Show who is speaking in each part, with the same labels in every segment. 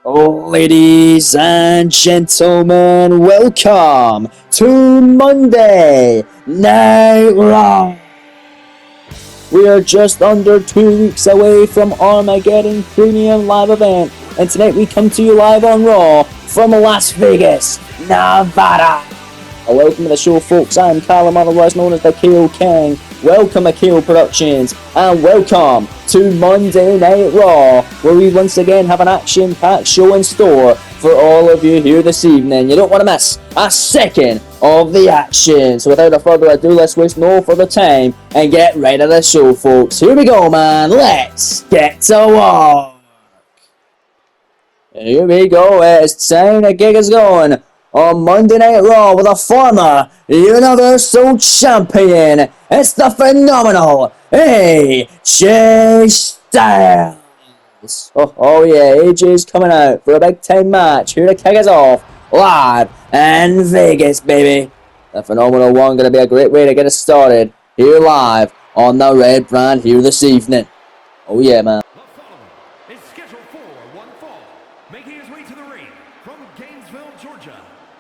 Speaker 1: Ladies and gentlemen, welcome to Monday Night Raw. We are just under 2 weeks away from Armageddon Premium Live event, and tonight we come to you live on Raw from Las Vegas, Nevada. Welcome to the show, folks. I'm Callum, otherwise known as the KO King. Welcome to KO Productions, and welcome to Monday Night Raw, where we once again have an action-packed show in store for all of you here this evening. You don't want to miss a second of the action. So without further ado, let's waste no further time and get right to the show, folks. Here we go, man. Let's get to work. Here we go. It's time to get us going on Monday Night Raw with a former Universal Champion. It's the phenomenal AJ Styles. Oh yeah, AJ's coming out for a big time match here to kick us off live in Vegas, baby. The phenomenal one going to be a great way to get us started here live on the red brand here this evening. Oh yeah, man.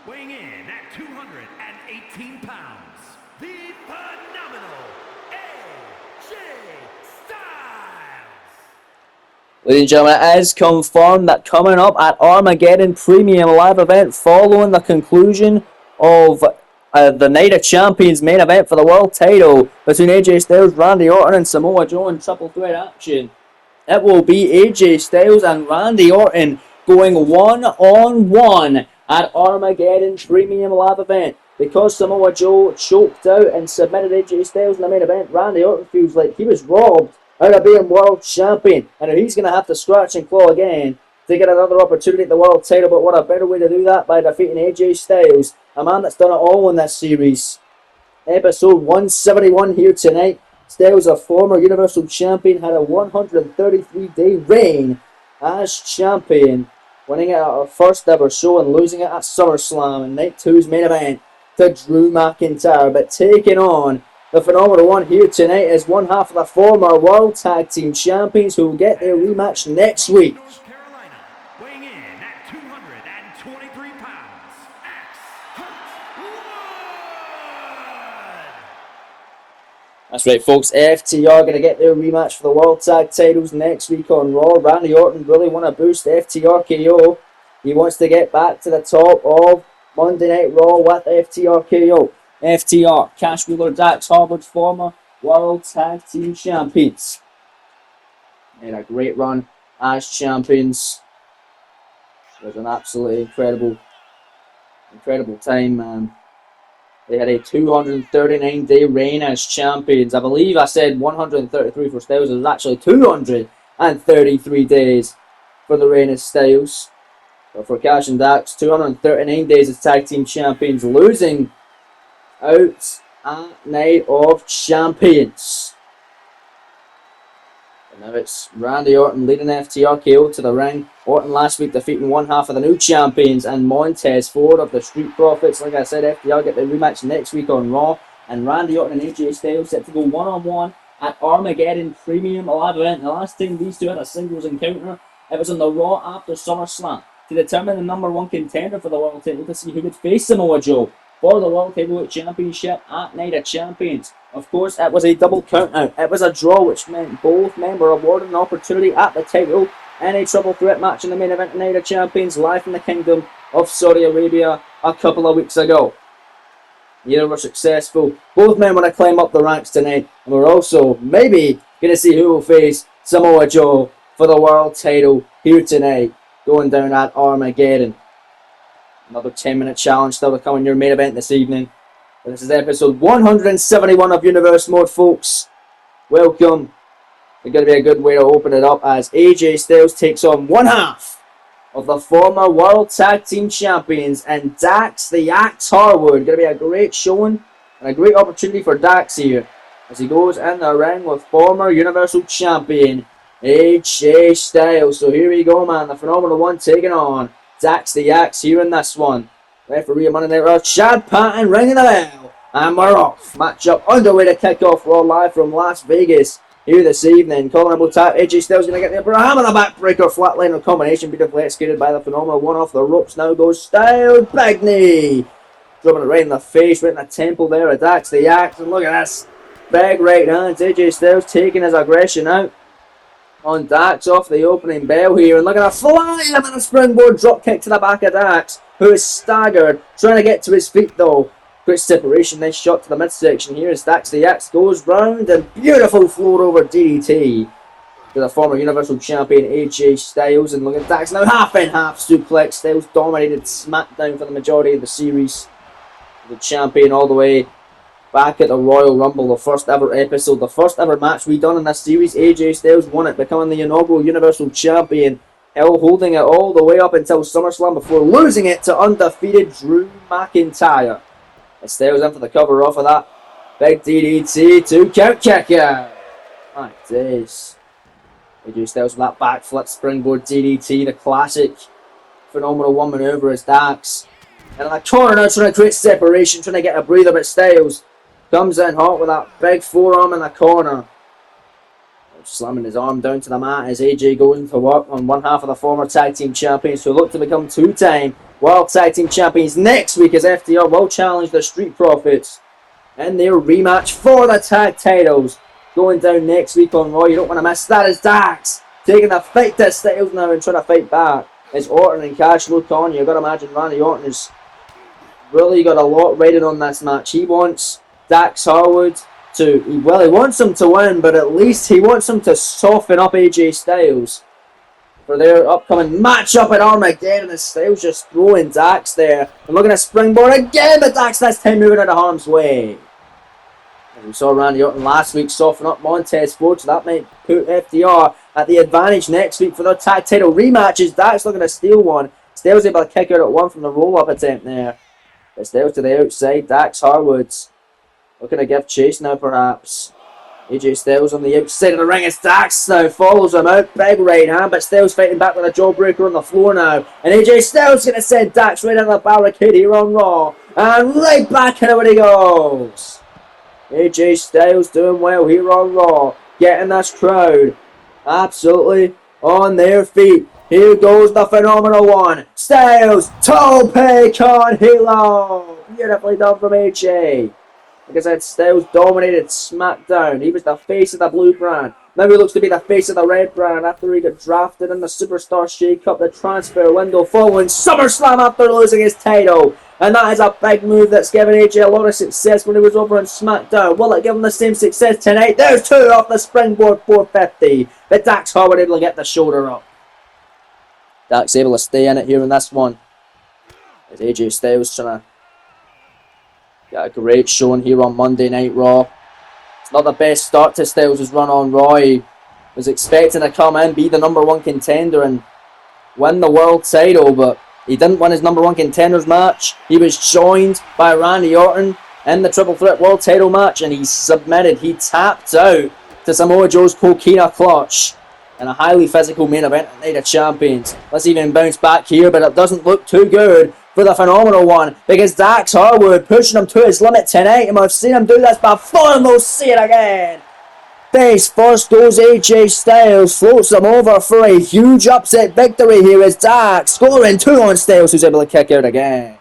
Speaker 2: Weighing in at 218 pounds, the phenomenal AJ Styles.
Speaker 1: Ladies and gentlemen, it is confirmed that coming up at Armageddon Premium Live event following the conclusion of the Night of Champions main event for the world title between AJ Styles, Randy Orton and Samoa Joe in triple threat action, it will be AJ Styles and Randy Orton going one-on-one at Armageddon Premium Live event. Because Samoa Joe choked out and submitted AJ Styles in the main event, Randy Orton feels like he was robbed out of being world champion, and he's going to have to scratch and claw again to get another opportunity at the world title. But what a better way to do that by defeating AJ Styles, a man that's done it all in this series. Episode 171 here tonight. Styles, a former Universal Champion, had a 133-day reign as champion, winning it at our first ever show and losing it at SummerSlam in Night 2's main event to Drew McIntyre. But taking on the phenomenal one here tonight is one half of the former World Tag Team Champions, who will get their rematch next week.
Speaker 2: North Carolina, weighing in at 223 pounds,
Speaker 1: That's right, folks. FTR going to get their rematch for the World Tag titles next week on Raw. Randy Orton really want to boost FTR KO. He wants to get back to the top of Monday Night Raw with FTR KO. FTR, Cash Wheeler, Dax Harwood, former World Tag Team Champions. Made a great run as champions. It was an absolutely incredible time, man. They had a 239-day reign as champions. I believe I said 133 for Styles. It was actually 233 days for the reign of Styles. But for Cash and Dax, 239 days as tag team champions, losing out at Night of Champions. And now it's Randy Orton leading FTR KO to the ring. Orton last week defeating one half of the new champions and Montez Ford of the Street Profits. Like I said, FTR get the rematch next week on Raw. And Randy Orton and AJ Styles set to go one-on-one at Armageddon Premium Live event. The last time these two had a singles encounter, it was on the Raw after SummerSlam to determine the number one contender for the world title to see who would face Samoa Joe for the World Heavyweight Championship at Night of Champions. Of course, it was a double countout. It was a draw, which meant both men were awarded an opportunity at the title in a triple threat match in the main event Night of Champions, live from the Kingdom of Saudi Arabia a couple of weeks ago. Neither were successful. Both men want to climb up the ranks tonight, and we're also maybe going to see who will face Samoa Joe for the world title here tonight, going down at Armageddon. Another 10-minute challenge still to come in your main event this evening. This is episode 171 of Universe Mode, folks. Welcome. It's going to be a good way to open it up as AJ Styles takes on one half of the former World Tag Team Champions and Dax the Axe Harwood. Going to be a great showing and a great opportunity for Dax here as he goes in the ring with former Universal Champion AJ Styles. So here we go, man. The phenomenal one taking on Dax the Axe here in this one. Referee of Monday Night Raw, Chad Patton, ringing the bell. And we're off. Matchup underway to kick off Raw live from Las Vegas here this evening. Colin tap. AJ Styles going to get the upper arm on the backbreaker. Flatliner combination beautifully executed by the Phenomenal. One off the ropes. Now goes Styles. Big knee. Dropping it right in the face, right in the temple there. Attacks the axe. And look at this. Big right hands. AJ Styles taking his aggression out on Dax off the opening bell here. And look at a fly him and a springboard drop kick to the back of Dax, who is staggered. Trying to get to his feet though. Great separation, nice shot to the midsection here as Dax the Axe goes round and beautiful floor over DDT to the former Universal Champion AJ Styles. And look at Dax now half in half suplex. Styles dominated SmackDown for the majority of the series. The champion all the way back at the Royal Rumble, the first ever episode, the first ever match we done in this series. AJ Styles won it, becoming the inaugural Universal Champion. Hell, holding it all the way up until SummerSlam before losing it to undefeated Drew McIntyre. Styles in for the cover off of that. Big DDT to count kicker. My days. AJ Styles with that backflip springboard DDT, the classic Phenomenal One maneuver as Dax. And in the corner now trying to create separation, trying to get a breather, but Styles comes in hot with that big forearm in the corner. Slamming his arm down to the mat as AJ goes into work on one half of the former tag team champions who look to become two-time World Tag Team Champions next week as FTR will challenge the Street Profits in their rematch for the tag titles going down next week on Raw. You don't want to miss that as Dax taking the fight to Styles now and trying to fight back as Orton and Cash look on. You've got to imagine Randy Orton has really got a lot riding on this match. He wants Dax Harwood to, well, he wants him to win, but at least he wants him to soften up AJ Styles for their upcoming matchup at Armageddon. As Styles just throwing Dax there and looking at springboard again, but Dax this time moving out of harm's way. As we saw Randy Orton last week soften up Montez Ford, so that might put FDR at the advantage next week for their tag title rematches. Dax looking to steal one. Styles able to kick out at one from the roll-up attempt there. But Styles to the outside. Dax Harwood's looking to give chase now, perhaps. AJ Styles on the outside of the ring as Dax now follows him out. Big right hand, but Styles fighting back with a jawbreaker on the floor now. And AJ Styles going to send Dax right into the barricade here on Raw. And right back in it he goes. AJ Styles doing well here on Raw. Getting this crowd absolutely on their feet. Here goes the Phenomenal One. Styles, tope con hilo. Beautifully done from AJ. Like I said, Styles dominated SmackDown. He was the face of the blue brand. Now he looks to be the face of the red brand after he got drafted in the Superstar Shake-Up, the transfer window following SummerSlam after losing his title. And that is a big move that's given AJ a lot of success when he was over on SmackDown. Will it give him the same success tonight? There's two off the springboard 450. But Dax Harwood able to get the shoulder up. Dax able to stay in it here in this one. As AJ Styles trying to get a great showing here on Monday Night Raw. It's not the best start to Styles' run on Raw. He was expecting to come in, be the number one contender and win the world title, but he didn't win his number one contenders match. He was joined by Randy Orton in the Triple Threat World title match and he submitted. He tapped out to Samoa Joe's Coquina Clutch in a highly physical main event at Night of Champions. Let's even bounce back here, but it doesn't look too good for the Phenomenal One because Dax Harwood pushing him to his limit tonight, and we've seen him do this before and we'll see it again. Face first goes AJ Styles, floats him over for a huge upset victory here as Dax scoring two on Styles, who's able to kick out again.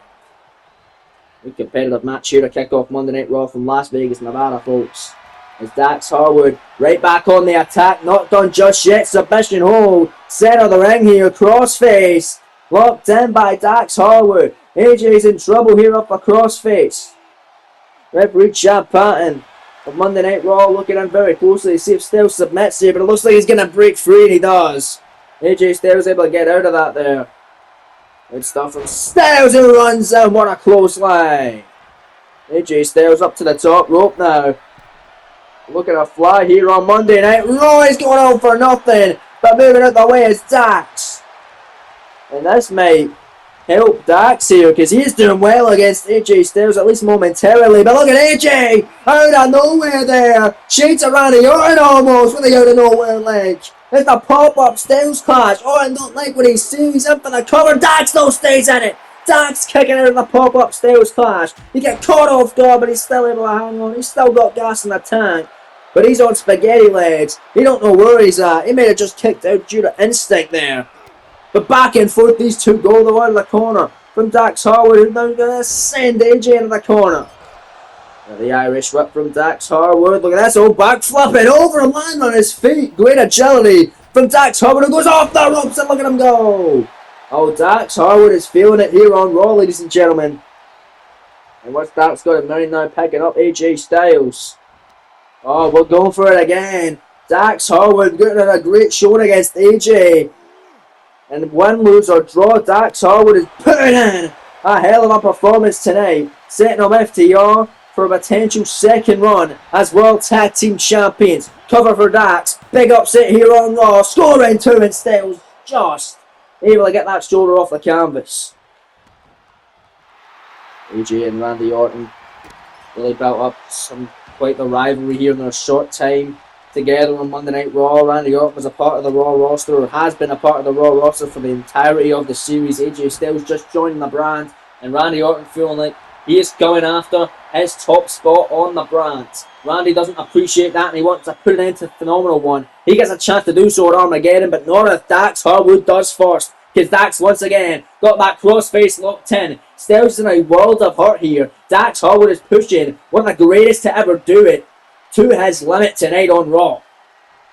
Speaker 1: A competitive match here to kick off Monday Night Raw from Las Vegas, Nevada, folks. As Dax Harwood right back on the attack, not done just yet. Submission hold, center of the ring here, crossface. Locked in by Dax Harwood. AJ's in trouble here up a crossface. Referee Chad Patton of Monday Night Raw looking in very closely to see if Styles submits here, but it looks like he's going to break free, and he does. AJ Styles able to get out of that there. Good stuff from Styles, who runs in. What a close line. AJ Styles up to the top rope now. Look at a fly here on Monday Night Raw. He's going on for nothing, but moving out the way is Dax. And this might help Dax here because he's doing well against AJ Styles, at least momentarily. But look at AJ out of nowhere there. Shades of Randy Orton almost with the out of nowhere leg. There's the pop-up Styles clash. Orton don't like what he sees. He's in for the cover. Dax though stays in it. Dax kicking out of the pop-up Styles clash. He get caught off guard, but he's still able to hang on. He's still got gas in the tank. but he's on spaghetti legs. He don't know where he's at. He may have just kicked out due to instinct there. But back and forth, these two go the way of the corner from Dax Harwood, who's now going to send AJ into the corner. Now the Irish whip from Dax Harwood. Look at this, oh, backflipping over and land on his feet. Great agility from Dax Harwood, who goes off the ropes, and look at him go. Oh, Dax Harwood is feeling it here on Raw, ladies and gentlemen. And what's Dax got him now picking up AJ Styles. Oh, we're going for it again. Dax Harwood getting a great showing against AJ. And win, lose or draw, Dax Harwood is putting in a hell of a performance tonight, setting up FTR for a potential second run as World Tag Team Champions. Cover for Dax, big upset here on Raw, scoring 2, and Styles just able to get that shoulder off the canvas. AJ and Randy Orton really built up quite the rivalry here in their short time together on Monday Night Raw. Randy Orton was a part of the Raw roster, or has been a part of the Raw roster for the entirety of the series. AJ Styles just joining the brand, and Randy Orton feeling like he is going after his top spot on the brand. Randy doesn't appreciate that, and he wants to put it into Phenomenal One. He gets a chance to do so at Armageddon, but not if Dax Harwood does first, because Dax once again got that crossface locked in. Styles in a world of hurt here. Dax Harwood is pushing one of the greatest to ever do it to his limit tonight on Raw.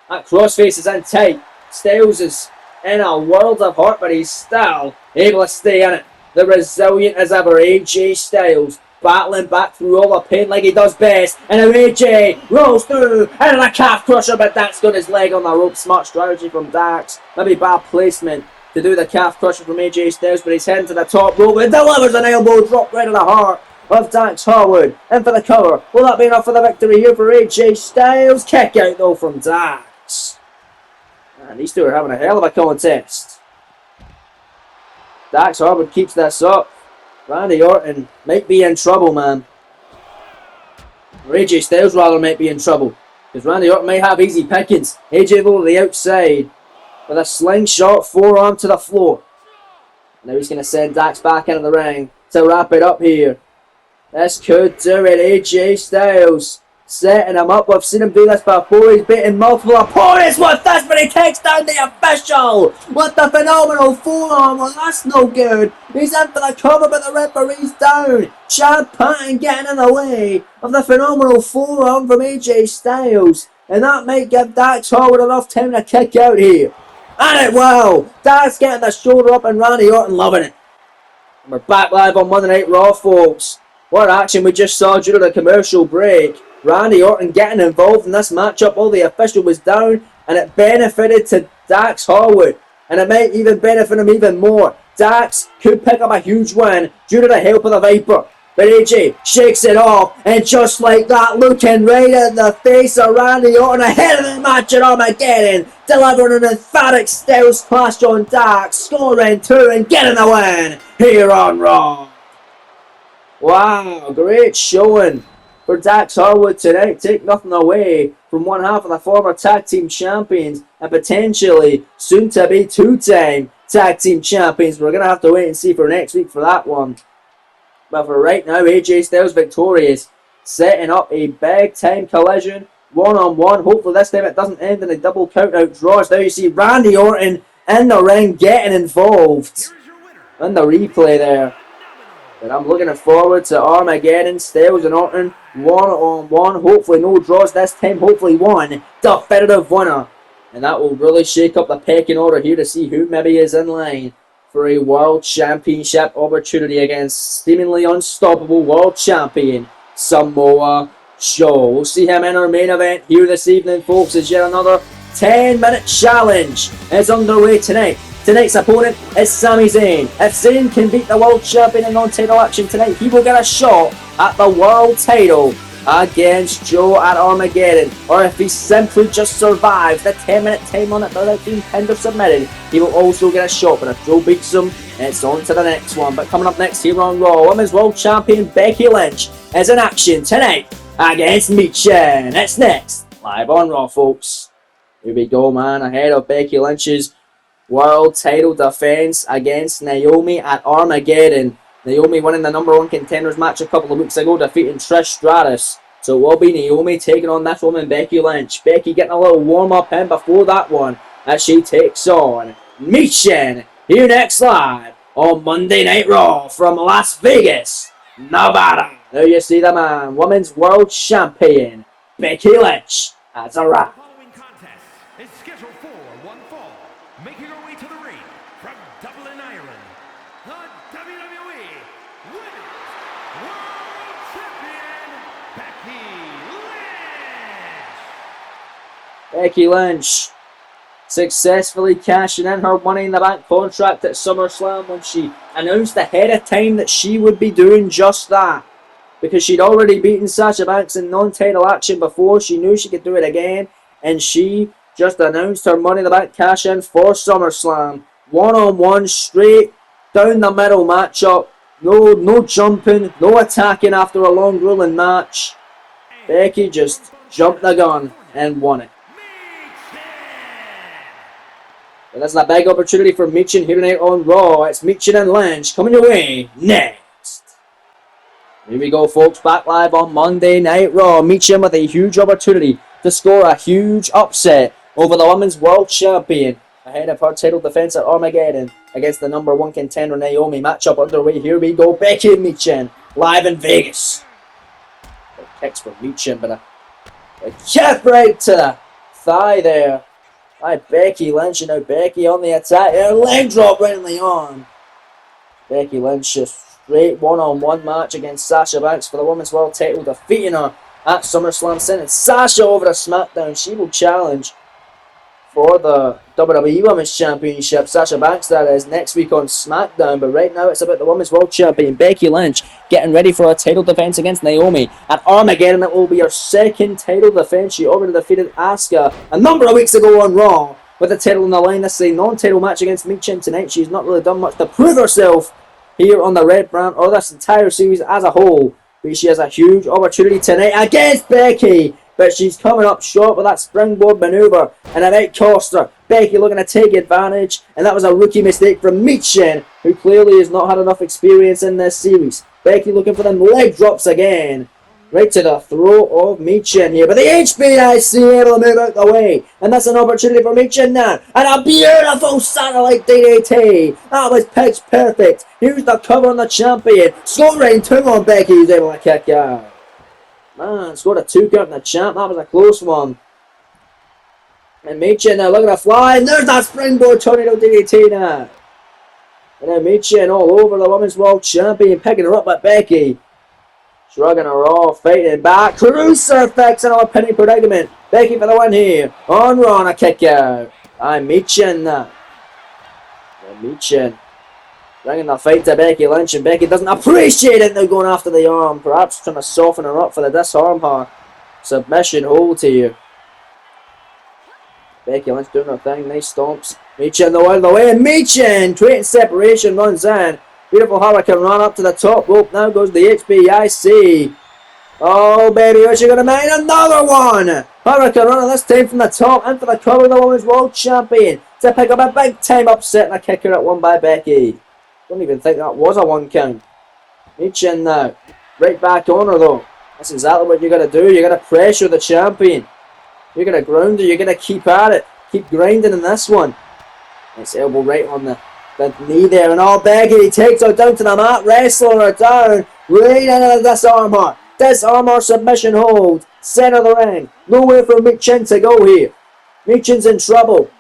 Speaker 1: That crossface is in tight. Styles is in a world of hurt, but he's still able to stay in it. The resilient as ever AJ Styles, battling back through all the pain like he does best. And now AJ rolls through into the calf crusher, but Dax got his leg on the rope. Smart strategy from Dax. Maybe bad placement to do the calf crusher from AJ Styles, but he's heading to the top rope and delivers an elbow drop right in the heart of Dax Harwood. In for the cover. Will that be enough for the victory here for AJ Styles? Kick out though from Dax. And these two are having a hell of a contest. Dax Harwood keeps this up. Randy Orton might be in trouble, man. Or AJ Styles rather might be in trouble, because Randy Orton may have easy pickings. AJ over the outside with a slingshot forearm to the floor. Now he's going to send Dax back into the ring to wrap it up here. This could do it. AJ Styles setting him up. We've seen him do this before. He's beaten multiple opponents with this, but he takes down the official with the phenomenal forearm. Well, that's no good. He's in for the cover, but the referee's down. Chad Patton getting in the way of the phenomenal forearm from AJ Styles, and that might give Dax Harwood enough time to kick out here. And it will. Dax getting the shoulder up, and Randy Orton loving it. And we're back live on Monday Night Raw, folks. What action we just saw due to the commercial break. Randy Orton getting involved in this matchup. All the official was down, and it benefited to Dax Harwood, and it might even benefit him even more. Dax could pick up a huge win due to the help of the Viper, but AJ shakes it off, and just like that, looking right in the face of Randy Orton ahead of the match at Armageddon, delivering an emphatic Styles clash on Dax, scoring 2 and getting the win here on Raw. Wow, great showing for Dax Harwood tonight. Take nothing away from one half of the former tag team champions and potentially soon to be 2-time tag team champions. We're going to have to wait and see for next week for that one. But for right now, AJ Styles victorious, setting up a big time collision, one-on-one. Hopefully this time it doesn't end in a double count out draws. Now you see Randy Orton in the ring getting involved in the replay there. But I'm looking forward to Armageddon, Styles and Orton, one-on-one. Hopefully no draws this time. Hopefully one definitive winner. And that will really shake up the pecking order here to see who maybe is in line for a World Championship opportunity against seemingly unstoppable World Champion Samoa Joe. We'll see him in our main event here this evening, folks, as yet another 10-minute challenge is underway tonight. Tonight's opponent is Sami Zayn. If Zayn can beat the world champion in non-title action tonight, he will get a shot at the world title against Joe at Armageddon. Or if he simply just survives the 10-minute time limit without being pinned or submitted, he will also get a shot. But if Joe beats him, it's on to the next one. But coming up next here on Raw, Women's World Champion Becky Lynch is in action tonight against Michin. It's next, live on Raw, folks. Here we go, man. Ahead of Becky Lynch's world title defense against Naomi at Armageddon. Naomi winning the number 1 contenders match a couple of weeks ago, defeating Trish Stratus So it will be Naomi taking on this woman, Becky Lynch. Becky getting a little warm-up in before that one as she takes on Michin here next live on Monday Night Raw from Las Vegas, Nevada. There you see the man, Women's World Champion, Becky Lynch. That's a wrap.
Speaker 2: The following contest is scheduled for one fall. Making her way to the ring from Dublin, Ireland, the WWE Women's World Champion, Becky Lynch.
Speaker 1: Becky Lynch successfully cashing in her Money in the Bank contract at SummerSlam when she announced ahead of time that she would be doing just that. Because she'd already beaten Sasha Banks in non-title action before, she knew she could do it again, and she just announced her Money in the Bank cash in for SummerSlam. One-on-one, straight down the middle matchup. No jumping, no attacking after a long grueling match. Becky just jumped the gun and won it. And that's a big opportunity for Michin here tonight on Raw. It's Michin and Lynch coming your way next. Here we go, folks, back live on Monday Night Raw. Michin with a huge opportunity to score a huge upset over the Women's World Champion ahead of her title defense at Armageddon against the number one contender Naomi. Matchup underway. Here we go, Becky and Michin live in Vegas. The kicks for Michin, but a kick right to the thigh there by Becky Lynch. And now Becky on the attack. Her leg drop right in the arm. Becky Lynch just straight one-on-one match against Sasha Banks for the Women's World title, defeating her at SummerSlam, sending Sasha over to SmackDown. She will challenge for the WWE Women's Championship, Sasha Banks that is, next week on SmackDown. But right now it's about the Women's World Champion Becky Lynch getting ready for a title defense against Naomi at Armageddon. That will be her second title defense. She already defeated Asuka a number of weeks ago on Raw with the title on the line. This is a non-title match against Michin tonight. She's not really done much to prove herself here on the Red Brand or this entire series as a whole. But she has a huge opportunity tonight against Becky. But she's coming up short with that springboard maneuver, and it might cost her. Becky looking to take advantage, and that was a rookie mistake from Michin, who clearly has not had enough experience in this series. Becky looking for them leg drops again. Right to the throat of Michin here. But the HBIC able to move out the way. And that's an opportunity for Michin now. And a beautiful satellite DDT. That was pitch perfect. Here's the cover on the champion. Slow rain 2 on Becky. He's able to kick out. Man, scored a 2 count on the champ. That was a close one. And Michin now looking to fly. And there's that springboard tornado DDT now. And now Michin all over the Women's World Champion. Picking her up by Becky. Shrugging her off, fighting back. Crucifix and a pinning predicament. Becky for the win here. On Raw, and a kick out. I'm Michin. Michin bringing the fight to Becky Lynch, and Becky doesn't appreciate it now, going after the arm. Perhaps trying to soften her up for the disarm her. Submission hold here. Becky Lynch doing her thing. Nice stomps. Michin though out of the way, and Michin creating separation, runs in. Beautiful Hurricane run up to the top rope. Now goes the HBIC. Oh, baby, what's she going to make? Another one! Hurricane run, this time from the top, and for the cover of the Women's World Champion to pick up a big time upset and a kicker at one by Becky. Don't even think that was a 1 count. Michin now. Right back on her, though. That's exactly what you're going to do. You're going to pressure the champion. You're going to ground her. You're going to keep at it. Keep grinding in this one. Nice elbow right on the knee there, and all Becky takes her down to the mat, wrestling her down, right into the disarm her. Disarm her, submission hold, center of the ring. Nowhere for Michin to go here. Michin's in trouble.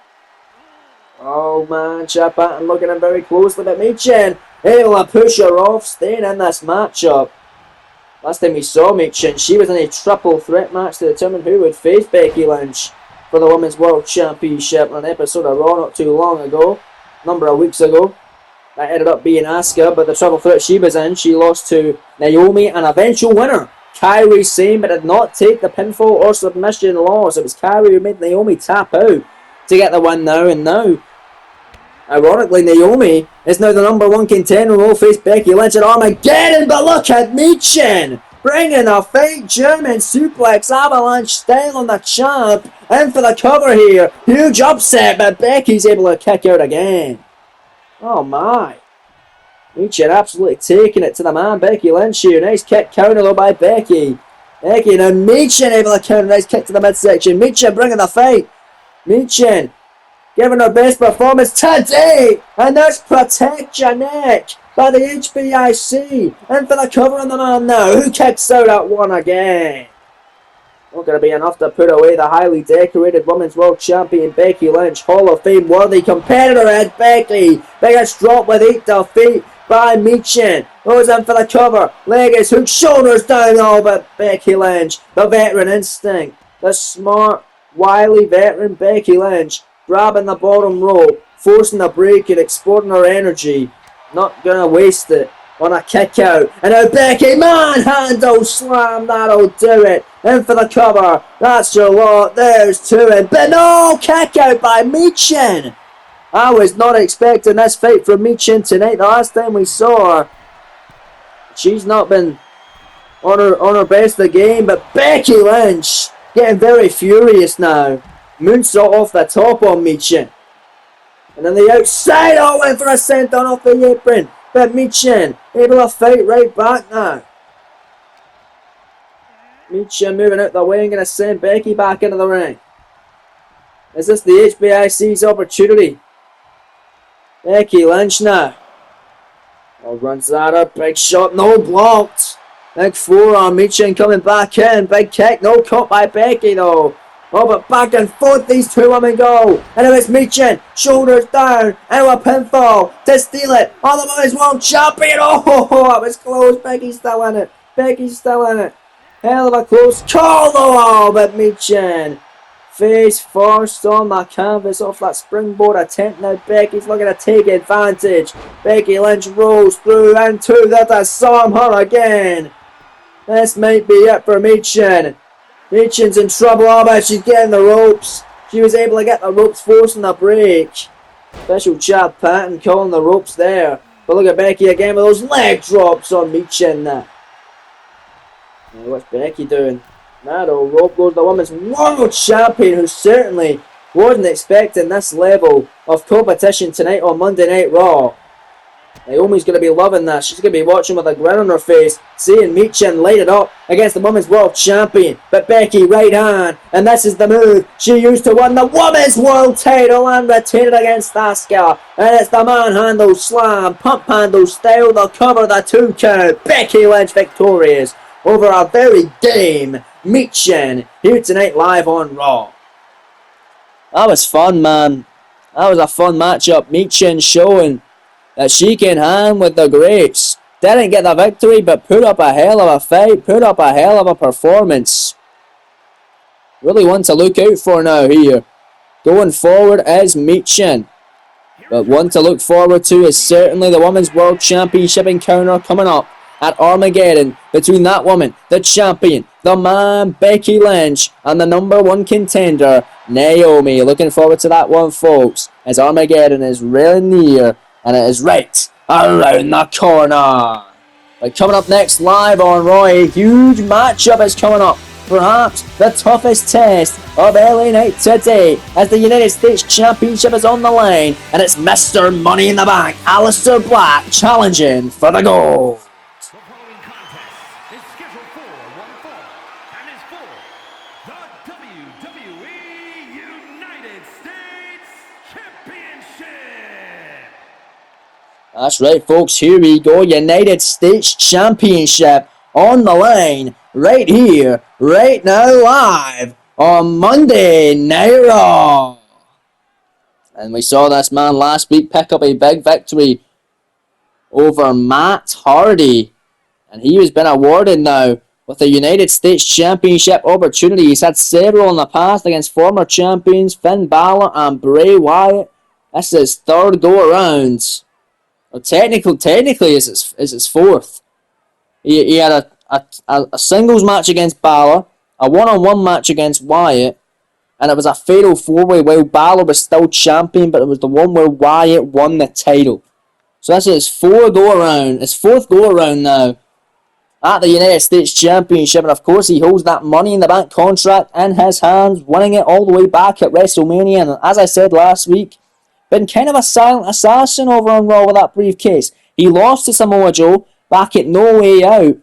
Speaker 1: Oh man, Chap Patton looking at him very closely, but Michin able to push her off, staying in this matchup. Last time we saw Michin, she was in a triple threat match to determine who would face Becky Lynch for the Women's World Championship on an episode of Raw not too long ago. Number of weeks ago. That ended up being Asuka, but the triple threat she was in, she lost to Naomi, and eventual winner Kairi Sane, but did not take the pinfall or submission loss. It was Kairi who made Naomi tap out to get the win now, and now, ironically, Naomi is now the number 1 contender and will face Becky Lynch at Armageddon, but look at Michin bringing a fake German suplex avalanche style on the champ, and for the cover here, huge upset, but Becky's able to kick out again. Oh my. Michin absolutely taking it to the man, Becky Lynch here. Nice kick counter though by Becky. Becky and Michin able to counter. Nice kick to the midsection. Michin bringing the fight. Michin giving her best performance today. And there's Protect Your Neck by the HBIC. And for the cover on the man now. Who kicks out at one again? Not going to be enough to put away the highly decorated Women's World Champion Becky Lynch. Hall of Fame worthy competitor at Becky. Biggest drop with 8 defeat by Michin. Goes in for the cover. Leg is hooked. Shoulders down all but Becky Lynch. The veteran instinct. The smart, wily veteran Becky Lynch. Grabbing the bottom rope. Forcing the break and exporting her energy. Not going to waste it on a kick out. And now Becky manhandle slam. That'll do it. In for the cover. That's your lot. There's two in. But no kick out by Michin. I was not expecting this fight from Michin tonight. The last time we saw her, she's not been on her best of the game. But Becky Lynch getting very furious now. Moonsault off the top on Michin. And then the outside. Oh, went for a senton off the apron. But Michin able to fight right back now. Michin moving out the way and going to send Becky back into the ring. Is this the HBIC's opportunity? Becky Lynch now. Oh, runs at her. Big shot. No, blocked. Big forearm. Michin coming back in. Big kick. No caught by Becky though. Oh, but back and forth these two women go. And it was Michin. Shoulders down. And a pinfall to steal it. Oh, the Women's World Champion. Oh, it was close. Becky's still in it. Becky's still in it. Hell of a close call though. But Michin. Face first on the canvas off that springboard attempt. Now Becky's looking to take advantage. Becky Lynch rolls through into the disarm her again. This might be it for Michin. Michin's in trouble, but she's getting the ropes. She was able to get the ropes forcing the break. Special Chad Patton calling the ropes there. But look at Becky again with those leg drops on Michin now. What's Becky doing? Narrow rope goes the Women's World Champion, who certainly wasn't expecting this level of competition tonight on Monday Night Raw. Naomi's going to be loving this. She's going to be watching with a grin on her face, seeing Michin light it up against the Women's World Champion. But Becky right hand, and this is the move she used to win the Women's World title and retain it against Asuka. And it's the manhandle slam, pump handle style, they'll cover the 2 count. Becky Lynch victorious over our very game Michin here tonight live on Raw. That was fun, man. That was a fun matchup. Michin showing that she can hang with the greats. Didn't get the victory, but put up a hell of a fight, put up a hell of a performance. Really one to look out for now here. Going forward is Michin. But one to look forward to is certainly the Women's World Championship encounter coming up at Armageddon between that woman, the champion, the man, Becky Lynch, and the #1 contender, Naomi. Looking forward to that one, folks, as Armageddon is really near, and it is right around the corner. But coming up next live on Raw, a huge matchup is coming up. Perhaps the toughest test of LA Knight today, as the United States Championship is on the line, and it's Mr. Money in the Bank, Aleister Black, challenging for the gold.
Speaker 2: The following contest is scheduled for one fall and is for the WWE United States Championship.
Speaker 1: That's right, folks. Here we go. United States Championship on the line right here, right now, live on Monday Night Raw. And we saw this man last week pick up a big victory over Matt Hardy. And he has been awarded now with the United States Championship opportunity. He's had several in the past against former champions Finn Balor and Bray Wyatt. This is his third go around. Well, technically is his fourth. He had a singles match against Balor, a one-on-one match against Wyatt, and it was a fatal four-way while Balor was still champion, but it was the one where Wyatt won the title. So this is his fourth go around now at the United States Championship, and of course he holds that Money in the Bank contract in his hands, winning it all the way back at WrestleMania. And as I said last week, been kind of a silent assassin over on Raw with that briefcase. He lost to Samoa Joe back at No Way Out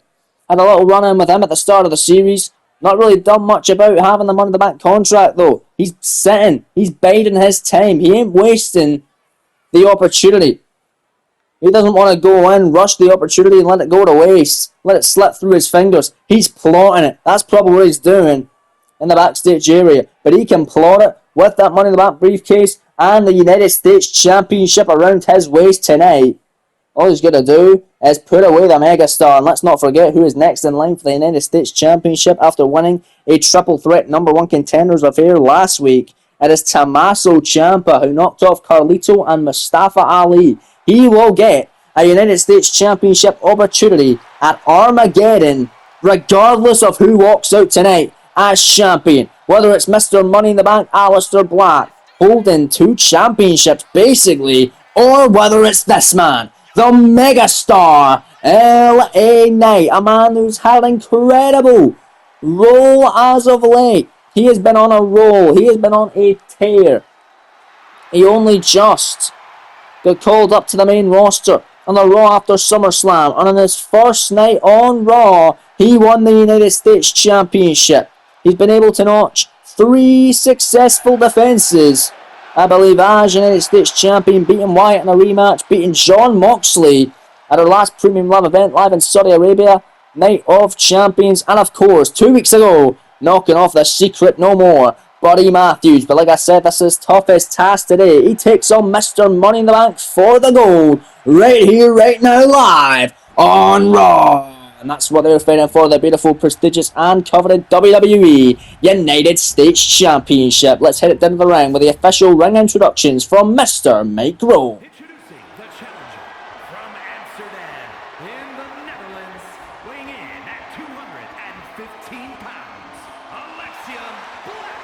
Speaker 1: Had a little run in with him at the start of the series. Not really done much about having the Money in the Bank contract though. He's sitting. He's biding his time. He ain't wasting the opportunity. He doesn't want to go in, rush the opportunity and let it go to waste. Let it slip through his fingers. He's plotting it. That's probably what he's doing in the backstage area. But he can plot it with that Money in the Bank briefcase and the United States Championship around his waist tonight. All he's got to do is put away the megastar. And let's not forget who is next in line for the United States Championship after winning a triple threat number one contenders affair last week. It is Tommaso Ciampa who knocked off Carlito and Mustafa Ali. He will get a United States Championship opportunity at Armageddon, regardless of who walks out tonight as champion. Whether it's Mr. Money in the Bank, Aleister Black, holding 2 championships basically, or whether it's this man, the megastar, LA Knight, a man who's had an incredible role as of late. He has been on a roll. He has been on a tear. He only just got called up to the main roster on the Raw after SummerSlam. And on his first night on Raw, he won the United States Championship. He's been able to notch 3 successful defenses. I believe as United States Champion, beating Wyatt in a rematch, beating Jon Moxley at our last Premium Live event live in Saudi Arabia, Night of Champions, and of course, 2 weeks ago, knocking off the Secret No More, Buddy Matthews. But like I said, this is his toughest task today. He takes on Mr. Money in the Bank for the gold, right here, right now, live on Raw. And that's what they're fighting for, the beautiful, prestigious, and coveted WWE United States Championship. Let's head it down to the ring with the official ring introductions from Mr. Mike Rowe.
Speaker 2: Introducing the challenger from Amsterdam in the Netherlands, weighing in at 215 pounds, Alexian Black.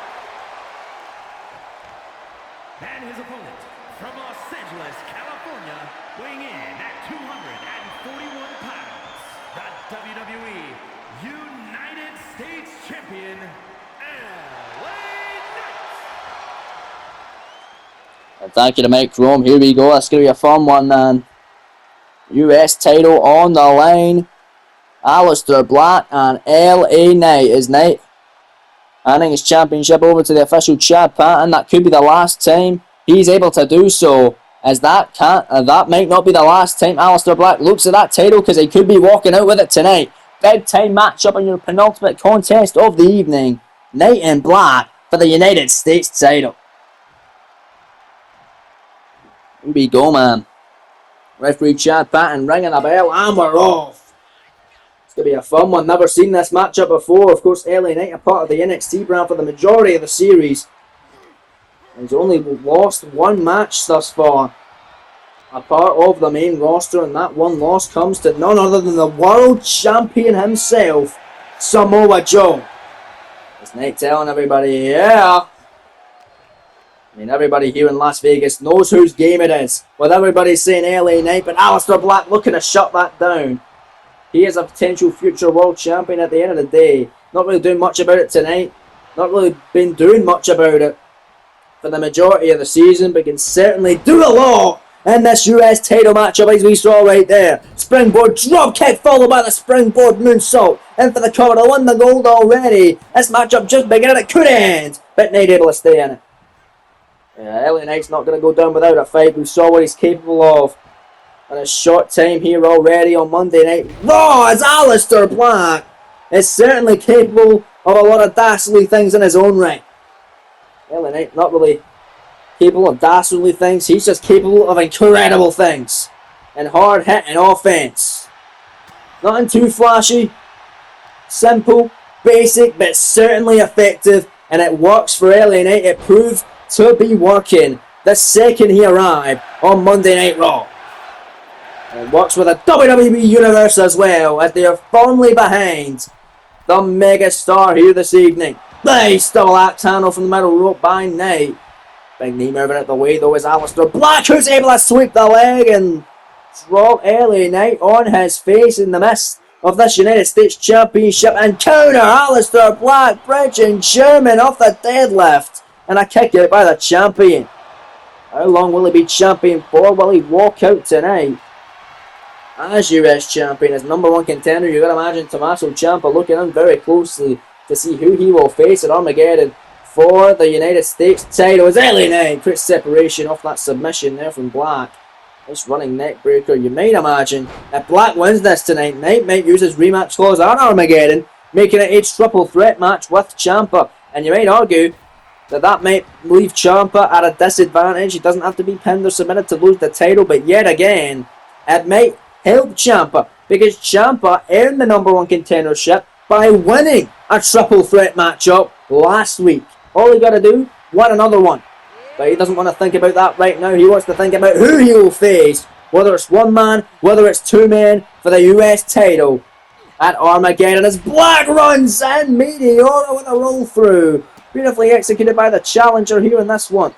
Speaker 2: And his opponent from Los Angeles, California, weighing in at 241 pounds, the WWE United States Champion, LA Knight.
Speaker 1: And thank you to Mike Rome. Here we go. That's going to be a fun one, man. US title on the line. Aleister Black and LA Knight is Knight handing his championship over to the official Chad Patton. That could be the last time he's able to do so, as that might not be the last time Aleister Black looks at that title, because he could be walking out with it tonight. Big time matchup in your penultimate contest of the evening. Knight and Black for the United States title. Here we go, man. Referee Chad Patton ringing a bell, and we're off. It's going to be a fun one. Never seen this matchup before. Of course, LA Knight are part of the NXT brand for the majority of the series. He's only lost 1 match thus far, a part of the main roster, and that one loss comes to none other than the world champion himself, Samoa Joe. It's Knight telling everybody, yeah. I mean, everybody here in Las Vegas knows whose game it is, with everybody saying LA Knight, but Aleister Black looking to shut that down. He is a potential future world champion at the end of the day. Not really doing much about it tonight. Not really been doing much about it for the majority of the season, but can certainly do a lot in this US title matchup, as we saw right there. Springboard drop kick followed by the springboard moonsault. In for the cover to win the gold already. This matchup just beginning, it could end, but Knight able to stay in it. Yeah, LA Knight's not going to go down without a fight. We saw what he's capable of in a short time here already on Monday Night Raw, as Aleister Black is certainly capable of a lot of dastardly things in his own right. LA Knight not really capable of dastardly things. He's just capable of incredible things and hard hitting offense. Nothing too flashy, simple, basic, but certainly effective, and it works for LA Knight. It proved to be working the second he arrived on Monday Night Raw. And works with the WWE Universe as well, as they are firmly behind the megastar here this evening. Nice double axe handle from the middle rope by Knight. Big knee moving out the way though is Aleister Black, who's able to sweep the leg and drop LA Knight on his face in the midst of this United States Championship encounter. Aleister Black bridging German off the deadlift, and a kick out by the champion. How long will he be champion for? Will he walk out tonight? as US champion, as number one contender. You got to imagine Tommaso Ciampa looking in very closely to see who he will face at Armageddon for the United States title. As LA Knight, quick separation off that submission there from Black. This running neck breaker, you might imagine, if Black wins this tonight, Knight might use his rematch clause at Armageddon, making it a triple threat match with Ciampa. And you might argue that might leave Ciampa at a disadvantage. He doesn't have to be pinned or submitted to lose the title, but yet again, it might help Ciampa because Ciampa earned the number one contendership by winning a triple threat matchup last week. All he got to do, win another one. But he doesn't want to think about that right now. He wants to think about who he will face, whether it's one man, whether it's two men for the US title at Armageddon as Black runs in, Meteora with a roll through. Beautifully executed by the challenger here in this one.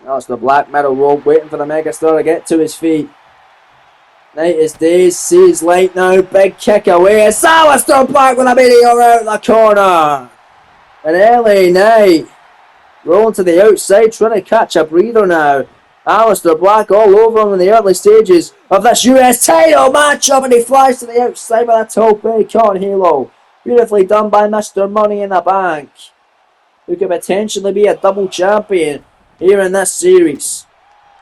Speaker 1: Now it's the Black metal rope waiting for the megastar to get to his feet. Knight is dazed, sees light now, big kick away. It's Aleister Black with a Meteora out the corner. And LA Knight rolling to the outside, trying to catch a breather now. Aleister Black all over him in the early stages of this US title matchup, and he flies to the outside with a tope con halo. Beautifully done by Mr. Money in the Bank, who could potentially be a double champion here in this series.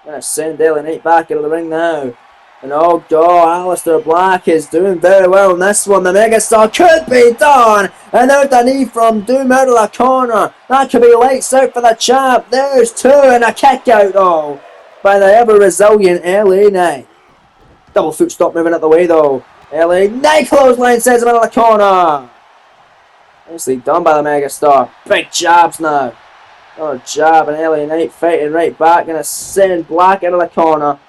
Speaker 1: Gonna send LA Knight back into the ring now. And oh god, Aleister Black is doing very well in this one. The megastar could be done. And out the knee from Doom out of the corner. That could be lights out for the champ. There's two and a kick out though by the ever resilient LA Knight. Double foot stop moving out the way though. LA Knight clothesline sends him out of the corner. Nicely done by the megastar. Big jabs now. Another jab and LA Knight fighting right back. Gonna send Black out of the corner.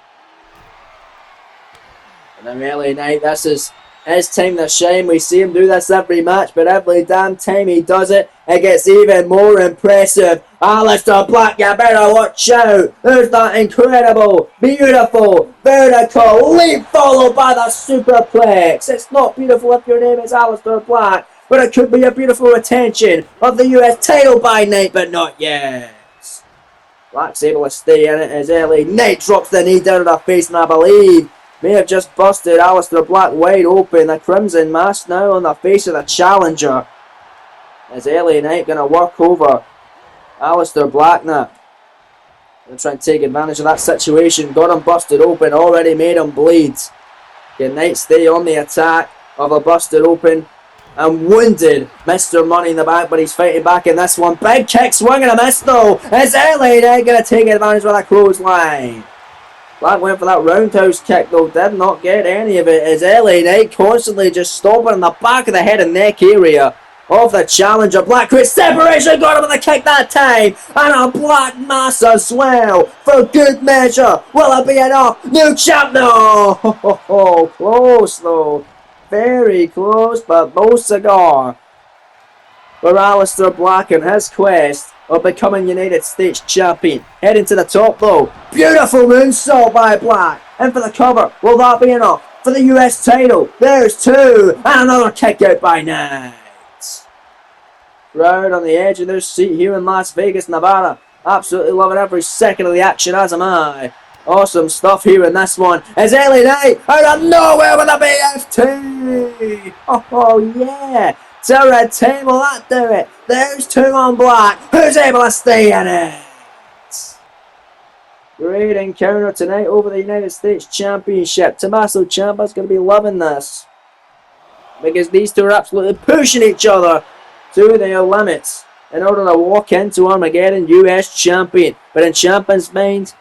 Speaker 1: And then LA Knight, this is his time to shine. We see him do this every match, but every damn time he does it, it gets even more impressive. Aleister Black, you better watch out. There's that incredible, beautiful, vertical leap followed by the superplex. It's not beautiful if your name is Aleister Black, but it could be a beautiful retention of the US title by Knight, but not yet. Black's able to stay in it as LA Knight drops the knee down to the face, and I believe may have just busted Aleister Black wide open. The Crimson Mask now on the face of the challenger. Is LA Knight going to work over Aleister Black now? Going to try and take advantage of that situation. Got him busted open. Already made him bleed. Can Knight stay on the attack of a busted open and wounded Mr. Money in the Bank, but he's fighting back in this one. Big kick, swing and a miss though. Is LA Knight going to take advantage with a clothesline? Black went for that roundhouse kick though, did not get any of it as LA Knight constantly just stomping in the back of the head and neck area of the challenger. Black quick separation, got him with a kick that time, and a Black Mass as well for good measure. Will it be enough? New champ, no! Close though, very close, but no cigar for Aleister Black and his quest of becoming United States champion. Heading to the top though. Beautiful moonsault by Black. And for the cover. Will that be enough for the US title? There's two. And another kick out by Knight. Crowd on the edge of their seat here in Las Vegas, Nevada. Absolutely loving every second of the action, as am I. Awesome stuff here in this one. As LA Knight out of nowhere with a BFT. Oh yeah. To retain, will that do it? There's two on Black. Who's able to stay in it? Great encounter tonight over the United States Championship. Tommaso Ciampa's going to be loving this, because these two are absolutely pushing each other to their limits in order to walk into Armageddon US champion. But in Ciampa's mind,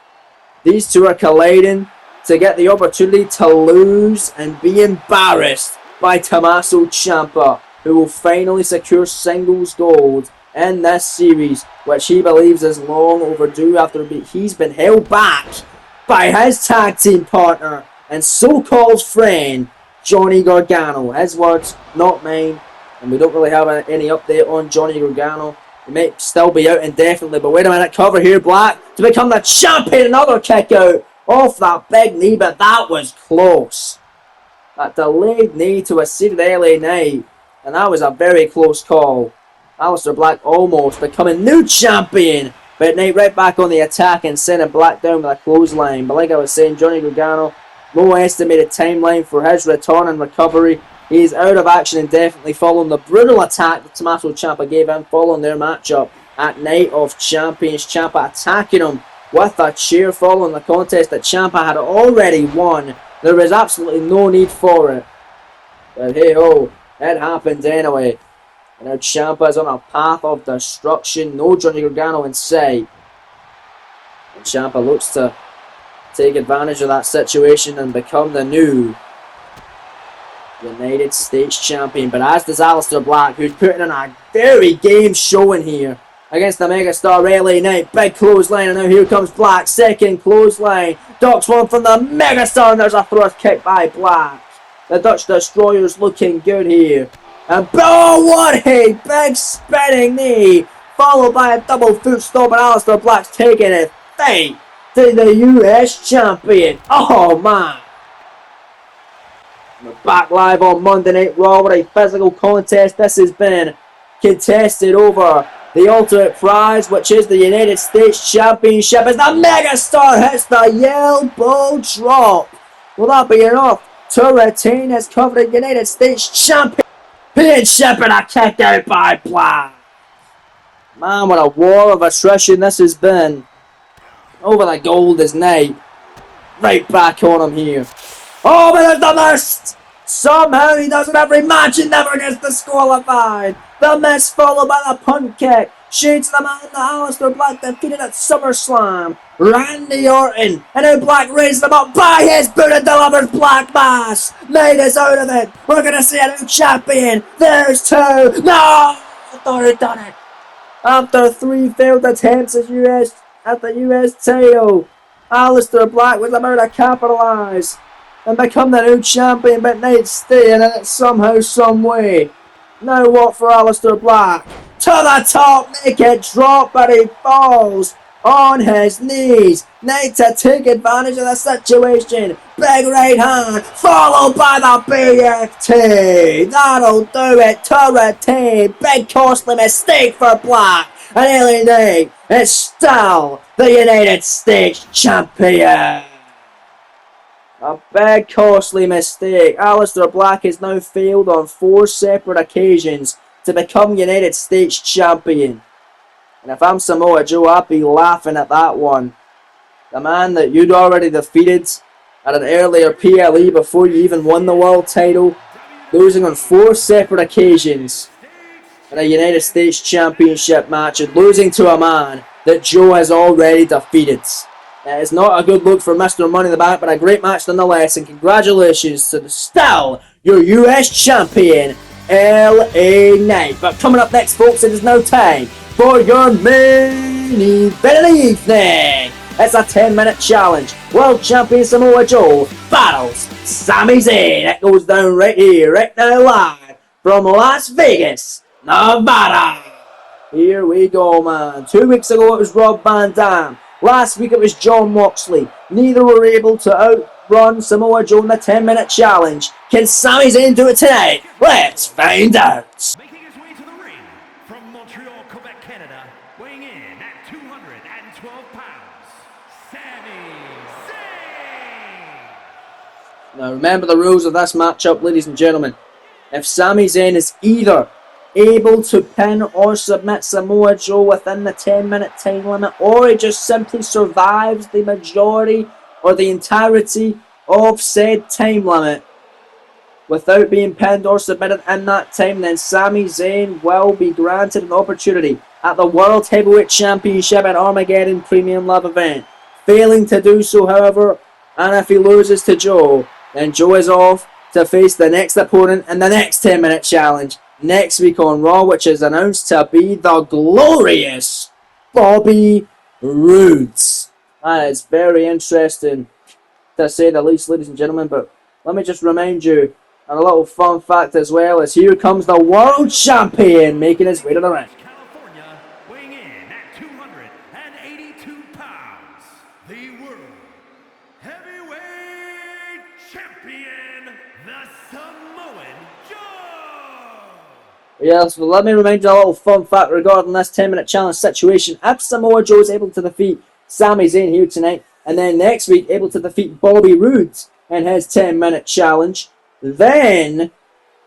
Speaker 1: these two are colliding to get the opportunity to lose and be embarrassed by Tommaso Ciampa, who will finally secure singles gold in this series, which he believes is long overdue after he's been held back by his tag team partner and so-called friend, Johnny Gargano. His words, not mine, and we don't really have any update on Johnny Gargano. He might still be out indefinitely, but wait a minute, cover here, Black, to become the champion. Another kick out off that big knee, but that was close. That delayed knee to a seated LA Knight. And that was a very close call. Aleister Black almost becoming new champion. But Knight right back on the attack and sending Black down with a clothesline. But like I was saying, Johnny Gargano low estimated timeline for his return and recovery. He is out of action indefinitely following the brutal attack that Tommaso Ciampa gave him following their matchup at Night of Champions. Ciampa attacking him with a chair following the contest that Ciampa had already won. There was absolutely no need for it. But hey ho, it happened anyway. And now Ciampa is on a path of destruction. No Johnny Gargano in sight. And Ciampa looks to take advantage of that situation and become the new United States Champion. But as does Aleister Black, who's putting in a very game showing here against the megastar LA Knight. Big clothesline, and now here comes Black. Second clothesline. Ducks one from the megastar, and there's a thrust kick by Black. The Dutch Destroyer's looking good here. And oh, what a big spinning knee, followed by a double foot stomp, and Aleister Black's taking it fate to the US Champion. Oh man. We're back live on Monday Night Raw with a physical contest. This has been contested over the ultimate prize, which is the United States Championship, as the megastar hits the elbow drop. Will that be enough to retain his coveted United States Championship? And a kick out by Black. Man, what a war of attrition this has been. Over the gold is Knight. Right back on him here. Oh, but there's the mist! Somehow he does it every match and never gets disqualified. The miss followed by the punt kick. Shades the man that Aleister Black defeated at SummerSlam. Randy Orton. And now Black raises him up by his boot and delivers Black Mass. Knight is out of it. We're going to see a new champion. There's two. No! I thought he'd done it. After 3 failed attempts at the US title, Aleister Black was about to capitalise and become the new champion, but Knight's staying in it somehow, some way. Now what for Aleister Black? To the top, naked drop, but he falls on his knees. Knight to take advantage of the situation. Big right hand, followed by the BFT. That'll do it to retain. Big costly mistake for Black. And LA Knight is still the United States Champion. A big costly mistake. Aleister Black has now failed on 4 separate occasions to become United States Champion. And if I'm Samoa Joe, I'd be laughing at that one. The man that you'd already defeated at an earlier PLE before you even won the world title, losing on 4 separate occasions in a United States Championship match, and losing to a man that Joe has already defeated. It is not a good look for Mr. Money in the Bank, but a great match nonetheless, and congratulations to still your US Champion, LA Knight. But coming up next, folks, it is now time for your main event of the evening. It's a 10-minute challenge. World Champion Samoa Joe battles Sami Zayn. It goes down right here, right now, live from Las Vegas, Nevada. Here we go, man. 2 weeks ago it was Rob Van Dam. Last week it was John Moxley. Neither were able to outrun Samoa Joe in the 10-minute challenge. Can Sami Zayn do it tonight? Let's find out.
Speaker 2: Making his way to the ring from Montreal, Quebec, Canada, weighing in at 212 pounds, Sami Zayn.
Speaker 1: Now remember the rules of this matchup, ladies and gentlemen. If Sami Zayn is either able to pin or submit Samoa Joe within the 10-minute time limit, or he just simply survives the majority or the entirety of said time limit without being pinned or submitted in that time, then Sami Zayn will be granted an opportunity at the World Heavyweight Championship at Armageddon Premium Live event. Failing to do so, however, and if he loses to Joe, then Joe is off to face the next opponent in the next 10-minute challenge next week on Raw, which is announced to be the glorious Bobby Roode. And it's very interesting, to say the least, ladies and gentlemen, but let me just remind you, and a little fun fact as well, is here comes the World Champion making his way to the ring.
Speaker 2: California, weighing in at 282 pounds, the World Heavyweight Champion, the Samoan Joe.
Speaker 1: Yes, well, let me remind you a little fun fact regarding this 10-minute challenge situation. If Samoa Joe is able to defeat Sami Zayn here tonight, and then next week able to defeat Bobby Roode in his 10-minute challenge. Then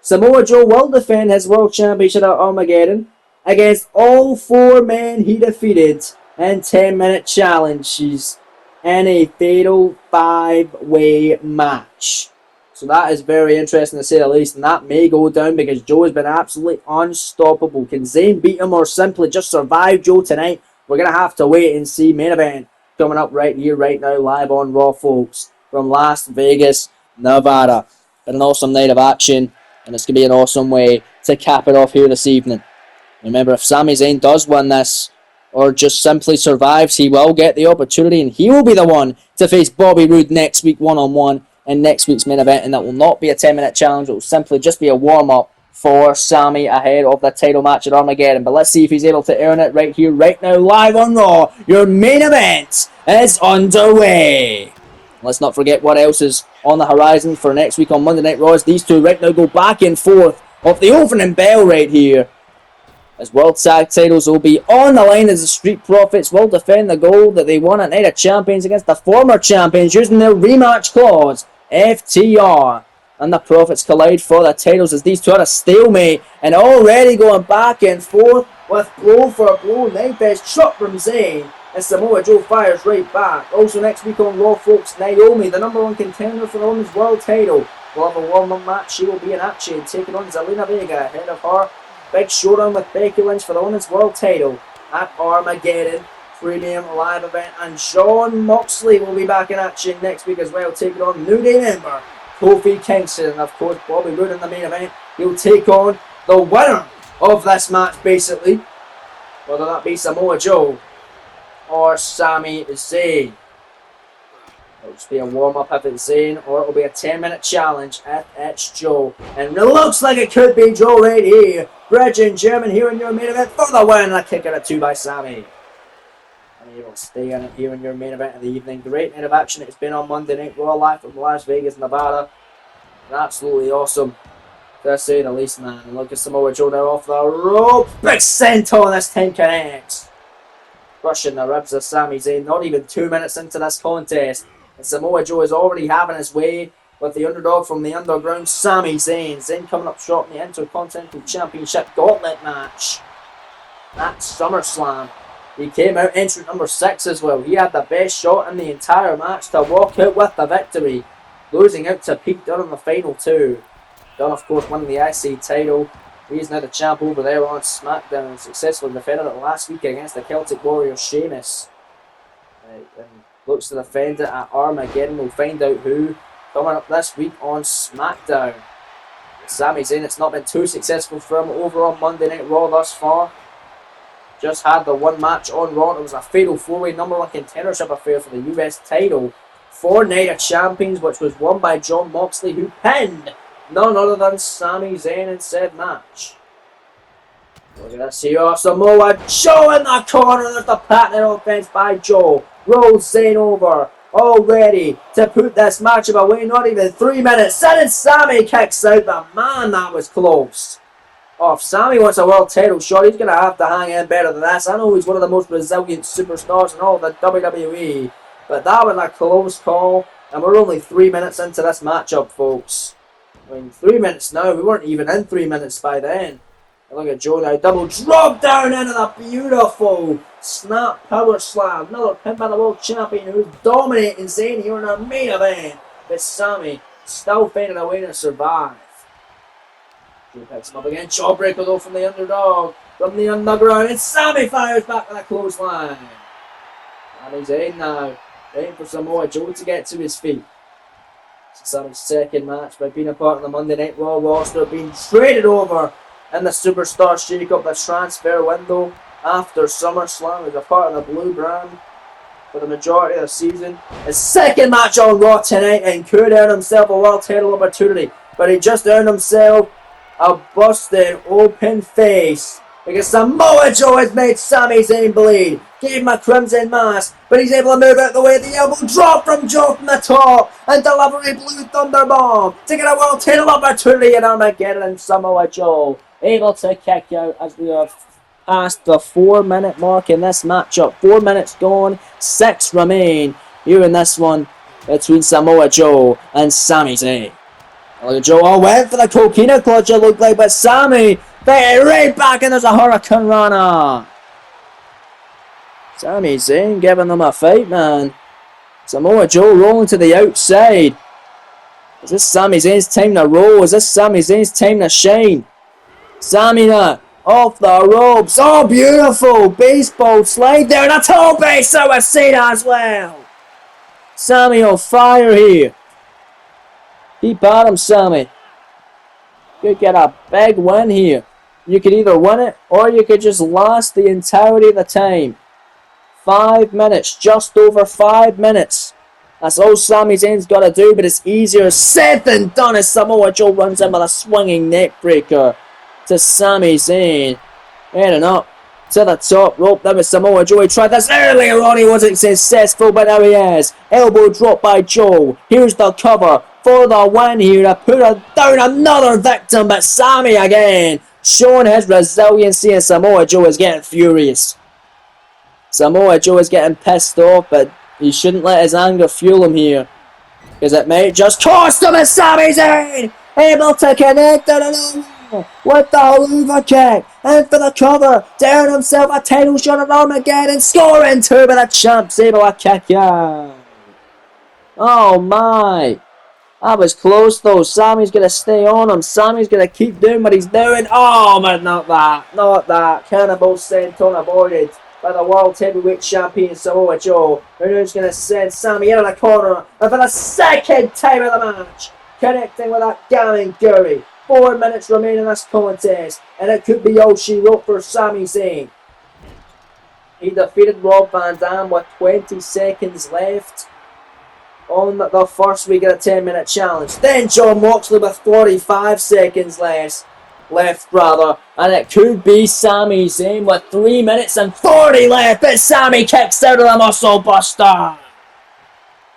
Speaker 1: Samoa Joe will defend his World Championship at Armageddon against all 4 men he defeated in 10-minute challenges in a fatal 5-way match. So that is very interesting to say the least, and that may go down because Joe has been absolutely unstoppable. Can Zayn beat him or simply just survive Joe tonight? We're going to have to wait and see. Main event coming up right here, right now, live on Raw, folks, from Las Vegas, Nevada. Been an awesome night of action, and it's going to be an awesome way to cap it off here this evening. Remember, if Sami Zayn does win this, or just simply survives, he will get the opportunity, and he will be the one to face Bobby Roode next week one-on-one in next week's main event, and that will not be a 10-minute challenge. It will simply just be a warm-up for Sami ahead of the title match at Armageddon. But let's see if he's able to earn it right here, right now, live on Raw. Your main event is underway. Let's not forget what else is on the horizon for next week on Monday Night Raw. As these two right now go back and forth of the opening bell right here. As World Tag titles will be on the line as the Street Profits will defend the gold that they won at Night of Champions against the former champions using their rematch clause, FTR. And the Profits collide for the titles as these two are a stalemate and already going back and forth with blow for blow. Knife edge shot from Zayn as Samoa Joe fires right back. Also next week on Raw, folks, Naomi, the #1 contender for the Women's World title, will have a warm-up match. She will be in action, taking on Zelina Vega ahead of her. Big showdown with Becky Lynch for the Women's World title at Armageddon. Premium live event. And Jon Moxley will be back in action next week as well, taking on New Day member Kofi Kingston. And of course, Bobby Roode in the main event. He'll take on the winner of this match, basically. Whether that be Samoa Joe or Sami Zayn. It'll just be a warm-up if it's Zayn, or it'll be a 10-minute challenge if it's Joe. And it looks like it could be Joe right here. Bridging German here in your main event for the win. And a kick at 2 by Sami. And he will stay in it here in your main event of the evening. Great night of action it's been on Monday Night Raw live from Las Vegas, Nevada. And absolutely awesome, to say the least, man. And look at Samoa Joe now off the rope. Big senton, this time connects. Crushing the ribs of Sami Zayn. Not even 2 minutes into this contest. And Samoa Joe is already having his way with the underdog from the underground, Sami Zayn. Zayn coming up short in the Intercontinental Championship Gauntlet match at SummerSlam. He came out entrant number 6 as well. He had the best shot in the entire match to walk out with the victory, losing out to Pete Dunne in the final 2. Dunne, of course, winning the IC title. He's now the champ over there on SmackDown and successfully defended it last week against the Celtic Warrior Sheamus. And looks to defend it at Armageddon. We'll find out who coming up this week on SmackDown. Sami Zayn, it's not been too successful for him over on Monday Night Raw thus far. Just had the one match on Raw. It was a fatal 4-way #1 contendership affair for the US title for Night of Champions, which was won by Jon Moxley, who pinned none other than Sami Zayn in said match. Look at this here, Samoa Joe in the corner. There's the patented offense by Joe. Rolls Zayn over, all ready to put this matchup away. Not even 3 minutes. And Sami kicks out, but man, that was close. Oh, if Sami wants a world title shot, he's going to have to hang in better than this. I know he's one of the most resilient superstars in all of the WWE, but that was a close call, and we're only 3 minutes into this matchup, folks. I mean, 3 minutes now. We weren't even in 3 minutes by then. And look at Joe now. Double drop down into the beautiful snap power slam. Another pin by the world champion who's dominating Zayn here in our main event. But Sami still finding a way to survive. Joe picks him up again. Jawbreaker though from the underdog. From the underground. And Sami fires back with a clothesline. And he's in now. Waiting for Samoa Joe to get to his feet. Sami's second match by being a part of the Monday Night Raw roster, being traded over in the Superstar Shake-Up, the transfer window after SummerSlam. He's a part of the Blue Brand for the majority of the season. His second match on Raw tonight, and could earn himself a world title opportunity, but he just earned himself a busted open face because Samoa Joe has made Sami Zayn bleed. Gave him a crimson mask, but he's able to move out the way. The elbow drop from Joe from the top, and delivery Blue Thunder Bomb to get a world title opportunity in Armageddon. And Samoa Joe able to kick out as we have passed the 4 minute mark in this matchup. 4 minutes gone, 6 remain here in this one. between Samoa Joe and Sami Zayn. Look at Joe. Oh, went for the coquina clutch, it looked like, but Sami, they right back, and there's a Hurricane Rana. Sami Zayn giving them a fight, man. Samoa Joe rolling to the outside. Is this Sami Zayn's time to roll? Is this Sami Zayn's time to shine? Sami off the ropes. Oh, beautiful baseball slide there. And a toe base. I would say that as well. Sami on fire here. Keep at him, Sami. You could get a big win here. You could either win it or you could just last the entirety of the time. 5 minutes. Just over 5 minutes. That's all Sami Zayn's got to do, but it's easier said than done as Samoa Joe runs in with a swinging neck breaker to Sami Zayn. Heading up to the top rope. That was Samoa Joe. He tried this earlier on. He wasn't successful, but now he is. Elbow drop by Joe. Here's the cover for the win here to put down another victim, but Sami again showing his resiliency, and Samoa Joe is getting furious. Samoa Joe is getting pissed off, but he shouldn't let his anger fuel him here, because it might just cost him. And Sami Zayn able to connect with the Haluva kick, and for the cover, down himself a title shot at Armageddon, scoring two, but the champ's able to kick out. Oh my. That was close though. Sami's going to stay on him. Sami's going to keep doing what he's doing. Oh man, not that. Not that. Cannibal senton avoided by the World Heavyweight Champion Samoa Joe. Who's going to send Sami into the corner. And for the second time of the match, connecting with that Gamingiri. 4 minutes remaining in this contest. And it could be all she wrote for Sami Zayn. He defeated Rob Van Dam with 20 seconds left on the first week of the 10-minute challenge. Then Jon Moxley with 45 seconds left, and it could be Sami Zayn with 3 minutes and 40 left, but Sami kicks out of the Muscle Buster.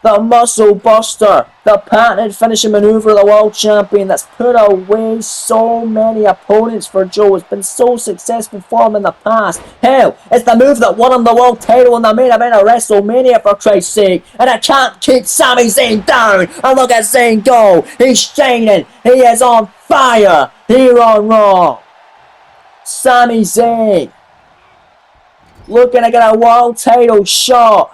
Speaker 1: The Muscle Buster, the patented finishing maneuver of the world champion that's put away so many opponents for Joe. It's been so successful for him in the past. Hell, it's the move that won him the world title in the main event of WrestleMania, for Christ's sake. And it can't keep Sami Zayn down. And look at Zayn go. He's shining. He is on fire here on Raw. Sami Zayn looking to get a world title shot.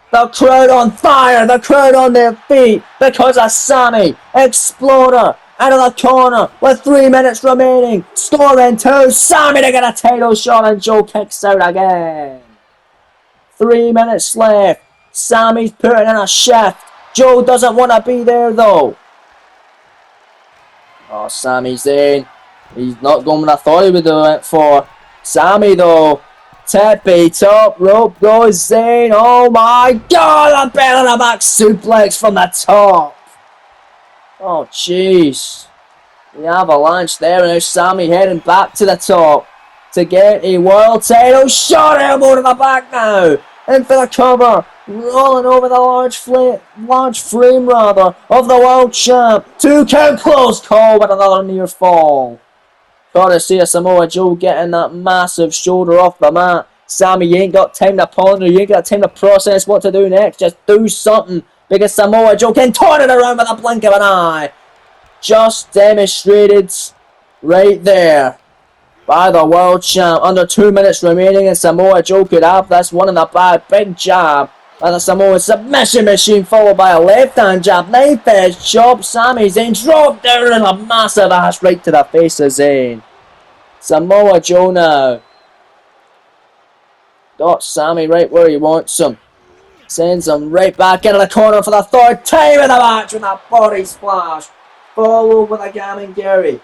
Speaker 1: The crowd on fire, the crowd on their feet because of Sami. Exploder out of the corner with 3 minutes remaining. Scoring two. Sami to get a title shot, and Joe kicks out again. 3 minutes left. Sami's putting in a shift. Joe doesn't want to be there though. Oh, Sami Zayn. He's not going what I thought he would do it for. Sami though. Tippy top rope goes Zayn. Oh my god, a bell and a back suplex from the top. Oh jeez. The avalanche there, and now Sami heading back to the top to get a world title shot. Elbow to the back now. In for the cover. Rolling over the large frame of the world champ. 2 count, close call with another near fall. Courtesy of Samoa Joe getting that massive shoulder off the mat. Sami, you ain't got time to ponder. You ain't got time to process what to do next. Just do something, because Samoa Joe can turn it around with a blink of an eye. Just demonstrated right there by the world champ. Under 2 minutes remaining, and Samoa Joe could have this one in the bag. Big jab by the Samoan submission machine, followed by a left-hand jab. Knife edge chop. Sami Zayn dropped down in a massive ass right to the face of Zayn. Samoa Joe now got Sami right where he wants him. Sends him right back into the corner for the third time in the match with a body splash. Followed with a Gamingiri.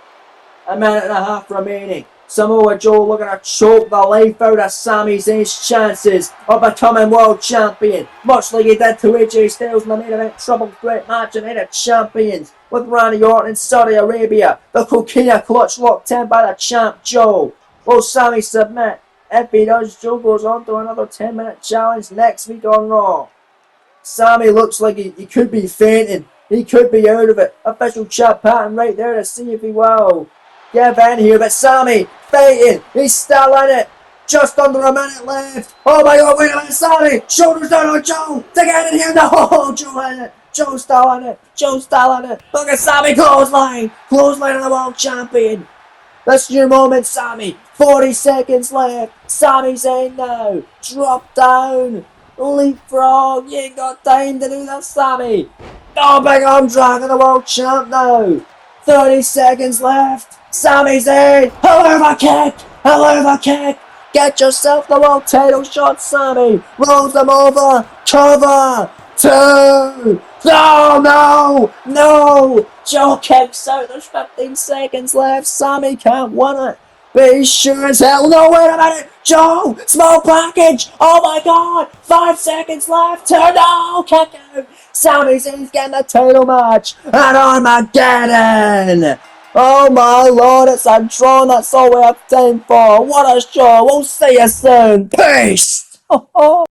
Speaker 1: 1.5 minutes remaining. Samoa Joe looking to choke the life out of Sami Zayn's chances of becoming world champion, much like he did to AJ Styles in the main event triple threat match and Night of Champions with Randy Orton in Saudi Arabia. The coquina clutch locked in by the champ Joe. Will Sami submit? If he does, Joe goes on to another 10-minute challenge next week on Raw. Sami looks like he could be fainting. He could be out of it. Official chat pattern right there to see if he will give in here, but Sami fighting. He's still in it. Just under a minute left. Oh my god, wait a minute, Sammy. Shoulders down on Joe. To get in here. No, Joe had it. Joe's still on it. Joe's still on it. Look at Sammy, clothesline. Clothesline on the world champion. That's your moment, Sammy. 40 seconds left. Sammy's in now. Drop down. Leapfrog. You ain't got time to do that, Sammy. Oh, big arm drag of the world champ now. 30 seconds left. Sammy's in. Hello, kick. Hello, kick. Get yourself the world title shot, Sammy. Rolls them over. Cover. 2. No, no, no. Joe kicks out. There's 15 seconds left. Sammy can't win it. Be sure as hell. No, wait a minute. Joe, small package. Oh my god. 5 seconds left. Turn. No, kick out. Sammy's in getting the title match. And Armageddon. Oh my lord, it's a draw. That's all we have time for. What a show. We'll see you soon. Peace.